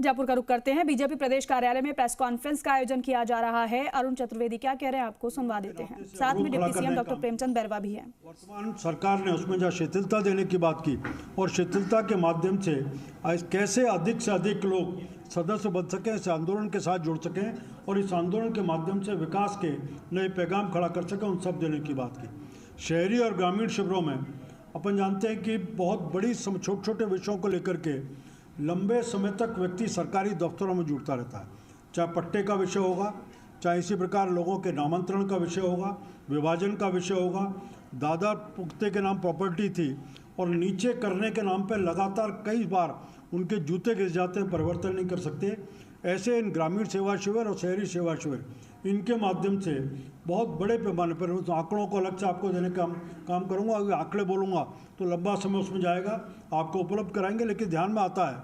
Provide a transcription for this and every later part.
जयपुर का रुख करते हैं। बीजेपी प्रदेश कार्यालय में प्रेस कॉन्फ्रेंस का आयोजन किया जा रहा है। अरुण चतुर्वेदी क्या कह रहे हैं आपको सुनवा देते हैं। साथ में deputy CM doctor Premchand Bairwa भी हैं। वर्तमान सरकार ने उसमें जहाँ शिथिलता देने की बात की और शिथिलता के माध्यम से कैसे अधिक से अधिक लोग सदस्य बन सकें, इस आंदोलन के साथ जुड़ सकें और इस आंदोलन के माध्यम से विकास के नए पैगाम खड़ा कर सकें, उन सब देने की बात की। शहरी और ग्रामीण शिविरों में अपन जानते हैं कि बहुत बड़ी छोटे छोटे विषयों को लेकर के लंबे समय तक व्यक्ति सरकारी दफ्तरों में जुड़ता रहता है। चाहे पट्टे का विषय होगा, चाहे इसी प्रकार लोगों के नामांतरण का विषय होगा, विभाजन का विषय होगा, दादा पुख्ते के नाम प्रॉपर्टी थी और नीचे करने के नाम पर लगातार कई बार उनके जूते गिर जाते हैं, परिवर्तन नहीं कर सकते। ऐसे इन ग्रामीण सेवा शिविर और शहरी सेवा शिविर, इनके माध्यम से बहुत बड़े पैमाने पर उस आंकड़ों को अलग से आपको देने का काम करूंगा। अगर आंकड़े बोलूँगा तो लंबा समय उसमें जाएगा, आपको उपलब्ध कराएंगे। लेकिन ध्यान में आता है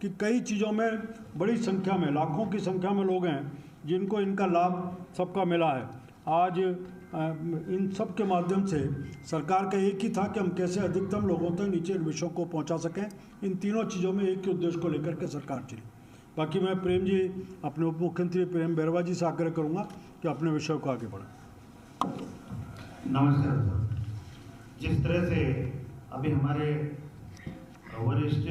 कि कई चीज़ों में बड़ी संख्या में, लाखों की संख्या में लोग हैं जिनको इनका लाभ सबका मिला है। आज इन सब के माध्यम से सरकार का एक ही था कि हम कैसे अधिकतम लोगों तक नीचे इन विषयों को पहुंचा सकें। इन तीनों चीज़ों में एक ही उद्देश्य को लेकर के सरकार चली। बाकी मैं प्रेम जी, अपने उप मुख्यमंत्री प्रेम बैरवा जी से आग्रह करूंगा कि अपने विषय को आगे बढ़ाएं। नमस्कार सर। जिस तरह से अभी हमारे वरिष्ठ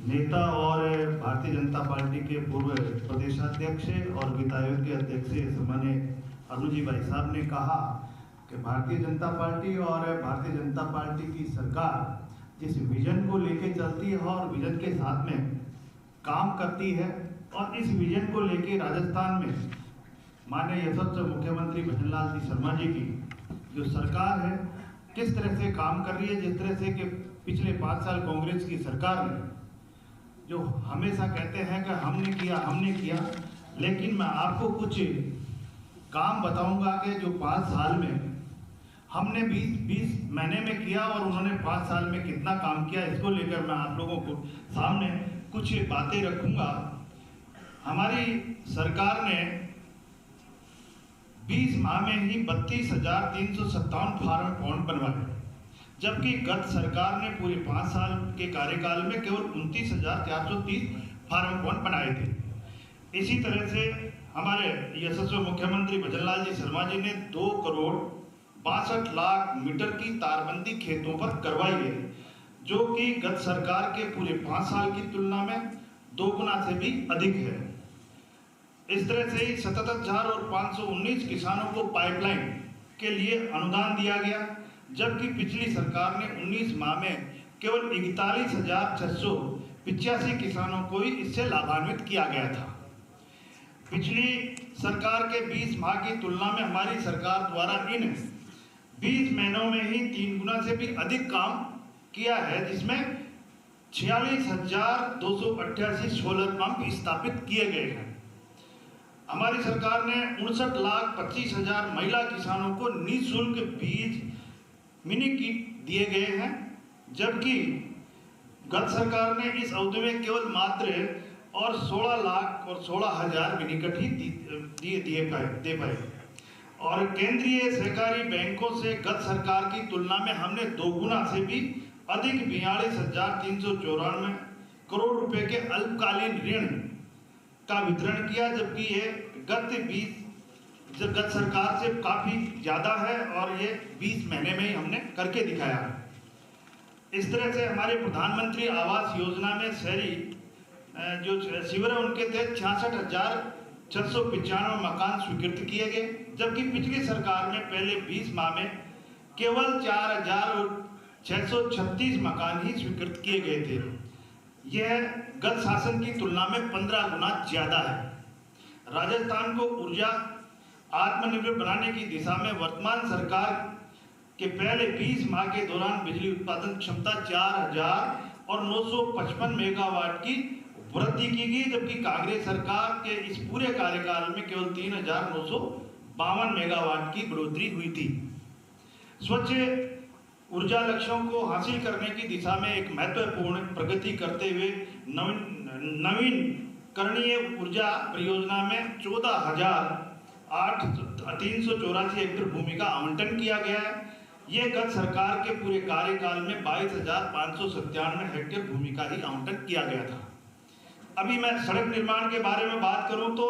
नेता और भारतीय जनता पार्टी के पूर्व प्रदेशाध्यक्ष और वित्त आयोग के अध्यक्ष सम्माननीय अरुण जी भाई साहब ने कहा कि भारतीय जनता पार्टी और भारतीय जनता पार्टी की सरकार जिस विजन को लेके चलती है और विजन के साथ में काम करती है, और इस विजन को लेके राजस्थान में माननीय यशस्वी मुख्यमंत्री भजनलाल जी शर्मा जी की जो सरकार है किस तरह से काम कर रही है। जिस तरह से कि पिछले 5 साल कांग्रेस की सरकार ने जो हमेशा कहते हैं कि हमने किया, लेकिन मैं आपको कुछ काम बताऊंगा कि जो 5 साल में हमने 20 महीने में किया और उन्होंने 5 साल में कितना काम किया, इसको लेकर मैं आप लोगों को सामने कुछ बातें रखूंगा। हमारी सरकार ने 20 माह में ही 32,357 फार्म अकाउंट बनवाए, जबकि गत सरकार ने पूरे 5 साल के कार्यकाल में केवल 29,430 फार्म अकाउंट बनाए थे। इसी तरह से हमारे यशस्वी मुख्यमंत्री भजनलाल जी शर्मा जी ने 2 करोड़ 62 लाख मीटर की तारबंदी खेतों पर करवाई है, जो कि गत सरकार के पूरे 5 साल की तुलना में 2 गुना से भी अधिक है। इस तरह से ही 77,519 किसानों को पाइपलाइन के लिए अनुदान दिया गया, जबकि पिछली सरकार ने 19 माह में केवल 41,685 किसानों को ही इससे लाभान्वित किया गया था। पिछली सरकार के 20 माह की तुलना में हमारी सरकार द्वारा इन 20 महीनों में ही 3 गुना से भी अधिक काम किया है, जिसमें 46,288 सोलर पंप स्थापित किए गए हैं। हमारी सरकार ने 59,25,000 महिला किसानों को निःशुल्क बीज मिनी किट दिए गए हैं, जबकि गत सरकार ने इस अवधि में केवल मात्र और 16,16,000 मिनी किट ही दे पाए। और केंद्रीय सहकारी बैंकों से गत सरकार की तुलना में हमने 2 गुना से भी अधिक 42,394 करोड़ रुपए के अल्पकालीन ऋण का वितरण किया, जबकि ये गत सरकार से काफी ज्यादा है और ये 20 महीने में ही हमने करके दिखाया। इस तरह से हमारे प्रधानमंत्री आवास योजना में शहरी जो शिविर है उनके तहत 66,695 मकान स्वीकृत किए गए, जबकि पिछली सरकार में पहले 20 माह में केवल 4,636 मकान ही स्वीकृत किए गए थे। यह गत शासन की तुलना में 15 गुना ज्यादा है। राजस्थान को ऊर्जा आत्मनिर्भर बनाने की दिशा में वर्तमान सरकार के पहले 20 माह के दौरान बिजली उत्पादन क्षमता 4,955 मेगावाट की वृद्धि की गई, जबकि कांग्रेस सरकार के इस पूरे कार्यकाल में केवल 3,952 मेगावाट की बढ़ोतरी हुई थी। स्वच्छ ऊर्जा लक्ष्यों को हासिल करने की दिशा में एक महत्वपूर्ण प्रगति करते हुए नवीकरणीय ऊर्जा परियोजना में 14,384 हेक्टेयर भूमि का आवंटन किया गया है। ये गत सरकार के पूरे कार्यकाल में 22,597 हेक्टेयर भूमि का ही आवंटन किया गया था। अभी मैं सड़क निर्माण के बारे में बात करूं तो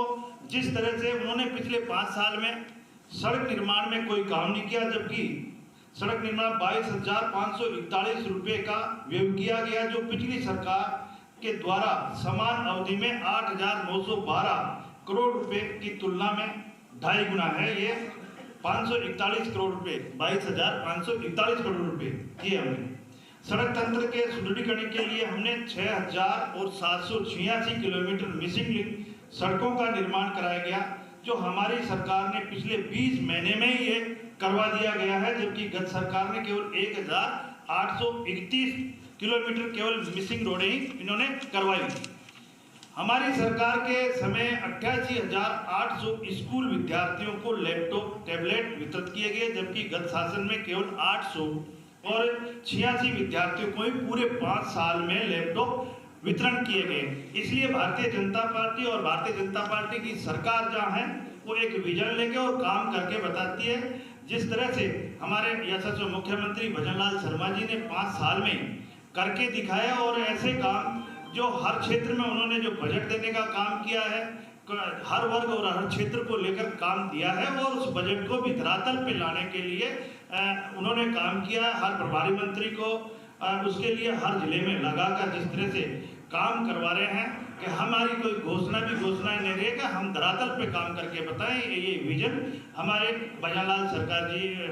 जिस तरह से उन्होंने पिछले 5 साल में सड़क निर्माण में कोई काम नहीं किया, जबकि सड़क निर्माण 22,541 रुपये का व्यय किया गया, जो पिछली सरकार के द्वारा समान अवधि में 8,912 करोड़ रुपए की तुलना में 2.5 गुना है। ये 541 करोड़ रुपए, 22,541 करोड़ रुपए किए हमने। सड़क तंत्र के सुदृढ़ीकरण के लिए हमने 6,786 किलोमीटर मिसिंग लिंक सड़कों का निर्माण कराया गया, जो हमारी सरकार ने पिछले 20 महीने में ही ये करवा दिया गया है, जबकि गत सरकार ने केवल 1,831 किलोमीटर केवल मिसिंग रोडें ही इन्होंने करवाई। हमारी सरकार के समय 88,800 स्कूल विद्यार्थियों को लैपटॉप टैबलेट वितरित किए गए, जबकि गत शासन में केवल 800 और 86 विद्यार्थियों को ही पूरे 5 साल में लैपटॉप वितरण किए गए। इसलिए भारतीय जनता पार्टी और भारतीय जनता पार्टी की सरकार जहाँ है वो एक विजन लेके और काम करके बताती है। जिस तरह से हमारे यशस्वी मुख्यमंत्री भजनलाल शर्मा जी ने 5 साल में करके दिखाया, और ऐसे काम जो हर क्षेत्र में उन्होंने जो बजट देने का काम किया है, हर वर्ग और हर क्षेत्र को लेकर काम दिया है, और उस बजट को भी धरातल पे लाने के लिए उन्होंने काम किया। हर प्रभारी मंत्री को उसके लिए हर जिले में लगाकर जिस तरह से काम करवा रहे हैं कि हमारी कोई घोषणा नहीं रहेगा, हम धरातल पे काम करके बताएं। ये विजन हमारे भजनलाल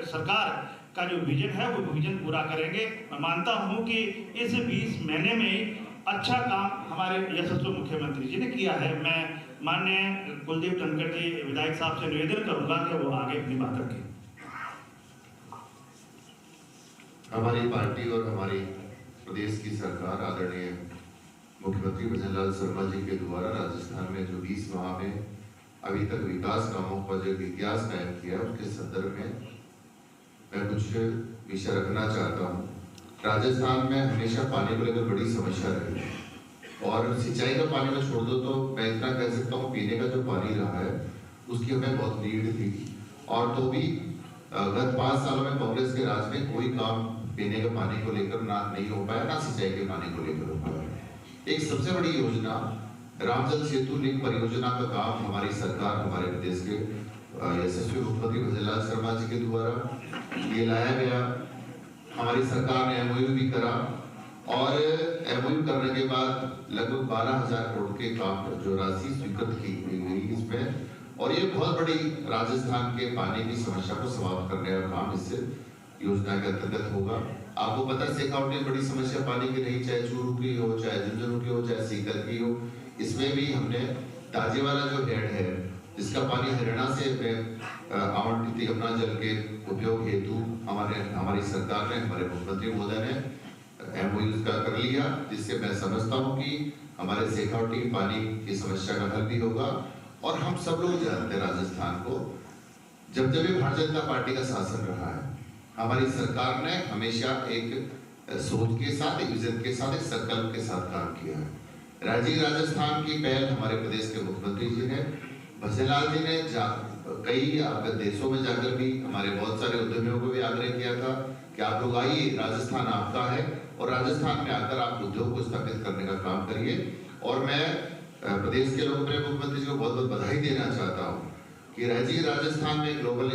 सरकार का जो विजन है वो विजन पूरा करेंगे। मैं मानता हूं कि इस 20 महीने में अच्छा काम हमारे यशस्वी मुख्यमंत्री जी ने किया है। मैं माननीय कुलदीप धनखड़ जी विधायक साहब से निवेदन करूंगा कि वो आगे अपनी बात रखें। हमारी पार्टी और हमारी प्रदेश की सरकार आदरणीय मुख्यमंत्री भजनलाल शर्मा जी के द्वारा राजस्थान में जो 20 माह में अभी तक विकास कामों का जो इतिहास कायम किया, उसके संदर्भ में मैं कुछ विषय रखना चाहता हूँ। राजस्थान में हमेशा पानी को लेकर बड़ी समस्या रही, और सिंचाई का पानी में छोड़ दो तो मैं इतना कह सकता हूँ पीने का जो पानी रहा है उसकी हमें बहुत नीड थी, और तो भी गत 5 सालों में कांग्रेस के राज में कोई काम पीने के पानी को लेकर ना नहीं हो पाया, ना सिंचाई के पानी को लेकर हो पाया। एक सबसे बड़ी योजना रामजल सेतु लिंक परियोजना का काम हमारी सरकार, हमारे प्रदेश के यशस्वी मुख्यमंत्री भजनलाल शर्मा जी के द्वारा ये लाया गया। हमारी सरकार ने MOU भी करा, और MOU करने के बाद लगभग 12,000 करोड़ के काम जो राशि स्वीकृत की गई इसमें, और ये बहुत बड़ी राजस्थान के पानी की समस्या को समाप्त करने का काम इससे योजना के अंतर्गत होगा। आपको पता है शेखावटी में बड़ी समस्या पानी की रही, चाहे चूरू की हो, चाहे झुंझुनू की हो, चाहे सीकर की हो। इसमें भी हमने ताजे वाला जो हेड है जिसका पानी हरियाणा से आवंटित यमुना जल के उपयोग हेतु हमारी सरकार ने, हमारे मुख्यमंत्री महोदय ने MOU का कर लिया, जिससे मैं समझता हूँ कि हमारे शेखावटी पानी की समस्या का हल भी होगा। और हम सब लोग जानते हैं राजस्थान को, जब भी भारतीय जनता पार्टी का शासन रहा है, हमारी सरकार ने हमेशा एक सोच के साथ, एक विजन के साथ, एक संकल्प के साथ काम किया है। राजस्थान की पहल हमारे प्रदेश के मुख्यमंत्री जी ने, भजनलाल जी ने कई देशों में जाकर भी हमारे बहुत सारे उद्यमियों को भी आग्रह किया था कि आप लोग आइए, राजस्थान आपका है, और राजस्थान में आकर आप उद्योग को स्थापित करने का काम करिए। और मैं प्रदेश के लोकप्रिय मुख्यमंत्री जी को बहुत बहुत बधाई देना चाहता हूँ कि राजस्थान में ग्लोबल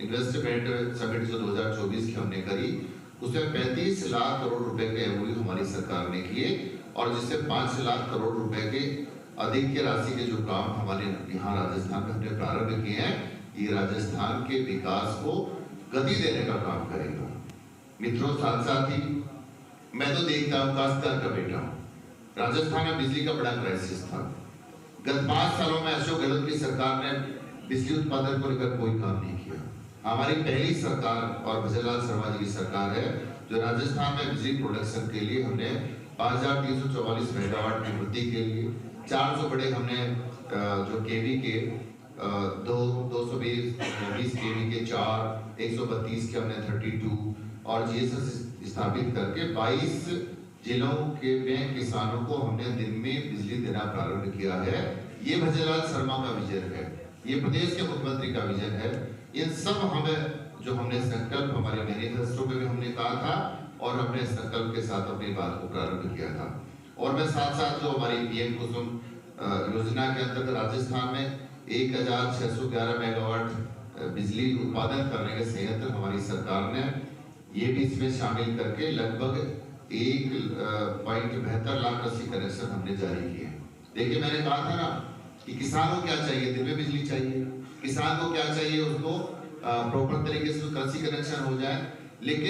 इन्वेस्टमेंट समिट जो 2024 की हमने करी, उसमें 35 लाख करोड़ रुपए के MOU हमारी सरकार ने किए, और जिससे 5 लाख करोड़ रुपए के अधिक की राशि के जो काम हमारे यहाँ राजस्थान में हमने प्रारंभ किए हैं, ये राजस्थान के विकास को गति देने का काम करेगा। मित्रों, साथ ही मैं तो देखता हूँ, काश्तकार का बेटा हूँ, राजस्थान में बिजली का बड़ा क्राइसिस था। गत 5 सालों में अशोक गहलोत की सरकार ने बिजली उत्पादन को लेकर कोई काम नहीं किया। हमारी पहली सरकार और भजनलाल शर्मा जी की सरकार है जो राजस्थान में बिजली प्रोडक्शन के लिए हमने 5,344 मेगावाट की वृद्धि के लिए 400 बड़े हमने जो केवी के 220 केवी के 4, 132 के हमने 32 और GSS स्थापित करके 22 जिलों के में किसानों को हमने दिन में बिजली देना प्रारंभ किया है। ये भजनलाल शर्मा का विजन है, ये प्रदेश के मुख्यमंत्री का विजन है। इन सब हमें जो हमने संकल्प हमारे मैनिफेस्टो में भी हमने कहा था, और हमने संकल्प के साथ अपनी बात को प्रारंभ किया था। और मैं साथ साथ जो हमारी पीएम कुसुम योजना के अंतर्गत राजस्थान में 1611 मेगावाट बिजली उत्पादन करने के संयंत्र हमारी सरकार ने ये भी इसमें शामिल करके लगभग 1.72 लाख कृषि कनेक्शन हमने जारी किए। देखिए, मैंने कहा था ना कि किसान को क्या चाहिए, दिन में बिजली चाहिए। किसान को क्या चाहिए, उसको प्रॉपर तरीके से कृषि कनेक्शन हो जाए। लेकिन